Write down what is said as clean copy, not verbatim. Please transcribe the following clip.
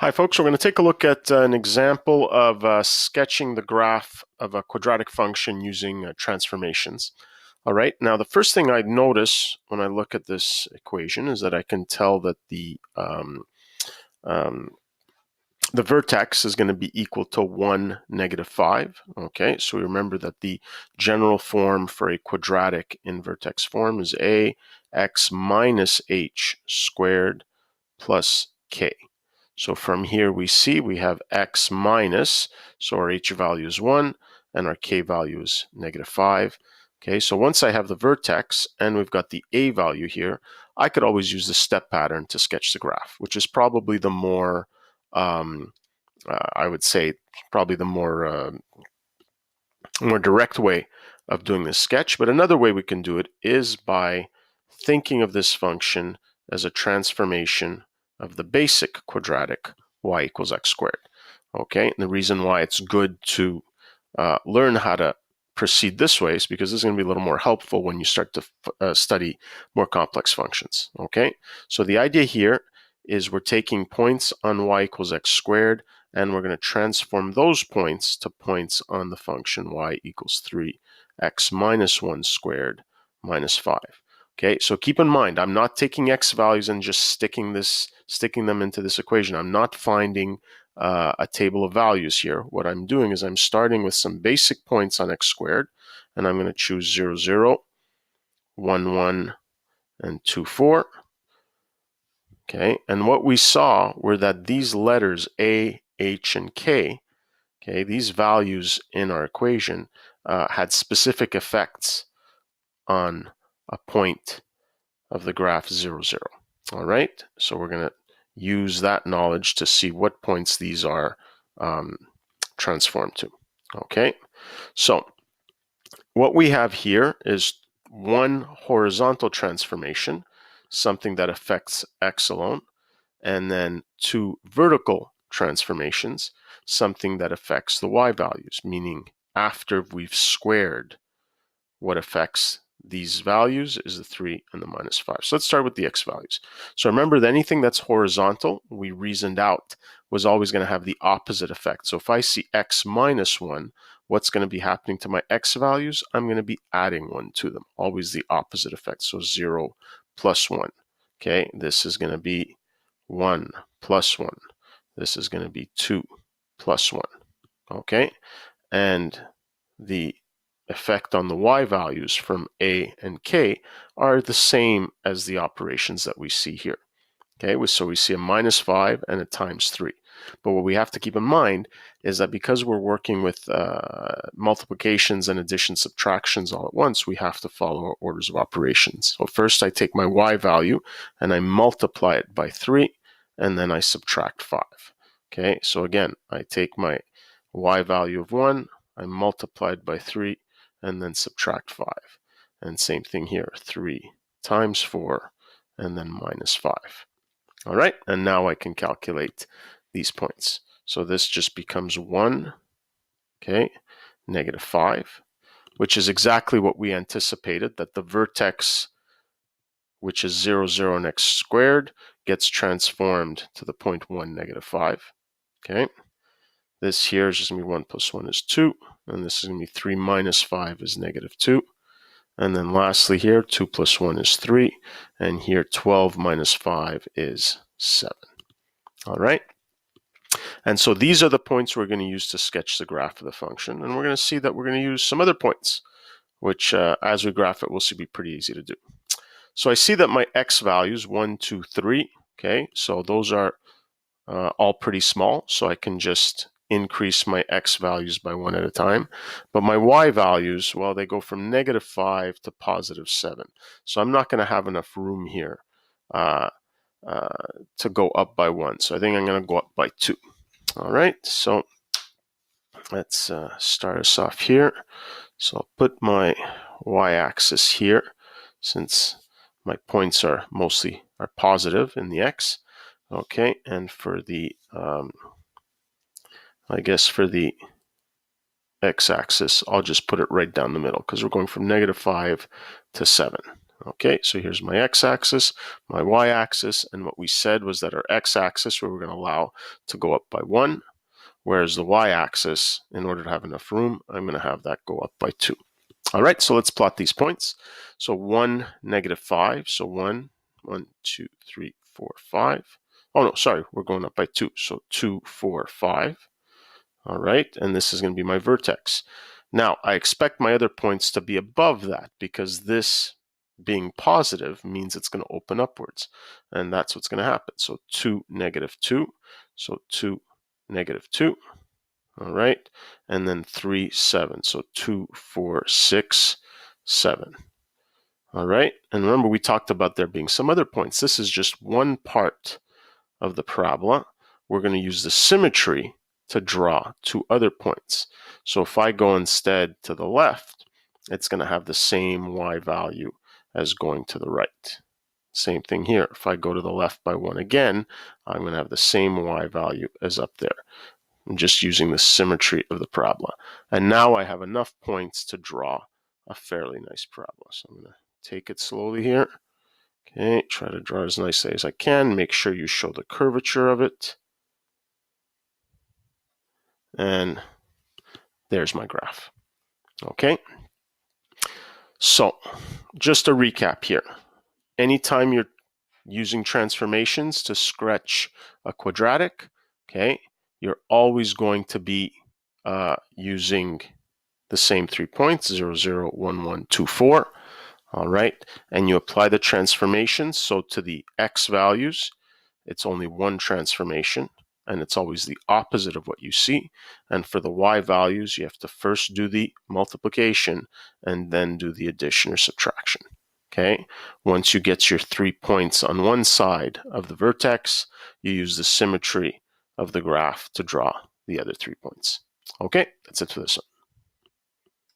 Hi folks, we're going to take a look at an example of sketching the graph of a quadratic function using transformations. All right, now the first thing I notice when I look at this equation is that I can tell that the vertex is going to be equal to 1, -5. Okay, so we remember that the general form for a quadratic in vertex form is ax minus h squared plus k. So from here we see we have x minus, so our h value is 1 and our k value is -5. Okay, so once I have the vertex and we've got the a value here, I could always use the step pattern to sketch the graph, which is probably the more, I would say, probably the more direct way of doing this sketch. But another way we can do it is by thinking of this function as a transformation of the basic quadratic y equals x squared. Okay, and the reason why it's good to learn how to proceed this way is because this is going to be a little more helpful when you start to study more complex functions. Okay, so the idea here is we're taking points on y equals x squared, and we're going to transform those points to points on the function y equals 3x minus 1 squared minus 5. Okay, so keep in mind, I'm not taking x values and just sticking them into this equation. I'm not finding a table of values here. What I'm doing is I'm starting with some basic points on x squared, and I'm going to choose 0, 0, 1, 1, and 2, 4. Okay, and what we saw were that these letters a, h, and k, okay, these values in our equation had specific effects on a point of the graph 0, 0. All right, so we're going to use that knowledge to see what points these are transformed to. Okay, so what we have here is one horizontal transformation, something that affects x alone, and then two vertical transformations, something that affects the y values, meaning after we've squared, what affects these values is the 3 and the -5. So let's start with the x values. So remember that anything that's horizontal, we reasoned out, was always going to have the opposite effect. So if I see x minus 1, what's going to be happening to my x values? I'm going to be adding 1 to them, always the opposite effect. So 0 plus 1. Okay, this is going to be 1 plus 1. This is going to be 2 plus 1. Okay, and the effect on the y values from a and k are the same as the operations that we see here. Okay, so we see a -5 and a times 3. But what we have to keep in mind is that because we're working with multiplications and addition subtractions all at once, we have to follow our orders of operations. So first I take my y value and I multiply it by 3, and then I subtract 5. Okay, so again, I take my y value of 1, I multiply it by 3, and then subtract 5. And same thing here, 3 times 4, and then -5. All right, and now I can calculate these points. So this just becomes 1, okay, -5, which is exactly what we anticipated, that the vertex, which is 0, 0, and x squared, gets transformed to the point 1, -5. Okay, this here is just going to be 1 plus 1 is 2, and this is going to be 3 minus 5 is -2. And then lastly here, 2 plus 1 is 3, and here 12 minus 5 is 7. All right, and so these are the points we're going to use to sketch the graph of the function, and we're going to see that we're going to use some other points, which as we graph it, we'll see be pretty easy to do. So I see that my x values, 1, 2, 3, okay, so those are all pretty small, so I can just increase my x values by 1 at a time. But my y values, well, they go from -5 to +7. So I'm not going to have enough room here to go up by 1. So I think I'm going to go up by 2. All right, so let's start us off here. So I'll put my y-axis here, since my points are mostly positive in the x. Okay, and for the I guess for the x-axis, I'll just put it right down the middle because we're going from -5 to 7. Okay, so here's my x-axis, my y-axis, and what we said was that our x-axis we were going to allow to go up by 1, whereas the y-axis, in order to have enough room, I'm going to have that go up by 2. All right, so let's plot these points. So 1, -5, so 1, 2, 3, 4, 5. Oh no, sorry, we're going up by 2, so 2, 4, 5. All right, and this is going to be my vertex. Now, I expect my other points to be above that because this being positive means it's going to open upwards, and that's what's going to happen. So 2, -2, so 2, -2. All right, and then 3, 7. So 2, 4, 6, 7. All right, and remember we talked about there being some other points. This is just one part of the parabola. We're going to use the symmetry to draw 2 other points. So if I go instead to the left, it's going to have the same y value as going to the right. Same thing here. If I go to the left by 1 again, I'm going to have the same y value as up there. I'm just using the symmetry of the parabola. And now I have enough points to draw a fairly nice parabola. So I'm going to take it slowly here. Okay, try to draw as nicely as I can. Make sure you show the curvature of it. And there's my graph. Okay, so just a recap here. Anytime you're using transformations to stretch a quadratic, okay, you're always going to be using the same 3 points, 0, 0, 1, 1, 2, 4. All right, and you apply the transformations. So to the x values, it's only one transformation, and it's always the opposite of what you see. And for the y values, you have to first do the multiplication and then do the addition or subtraction. Okay, once you get your 3 points on one side of the vertex, you use the symmetry of the graph to draw the other 3 points. Okay, that's it for this one.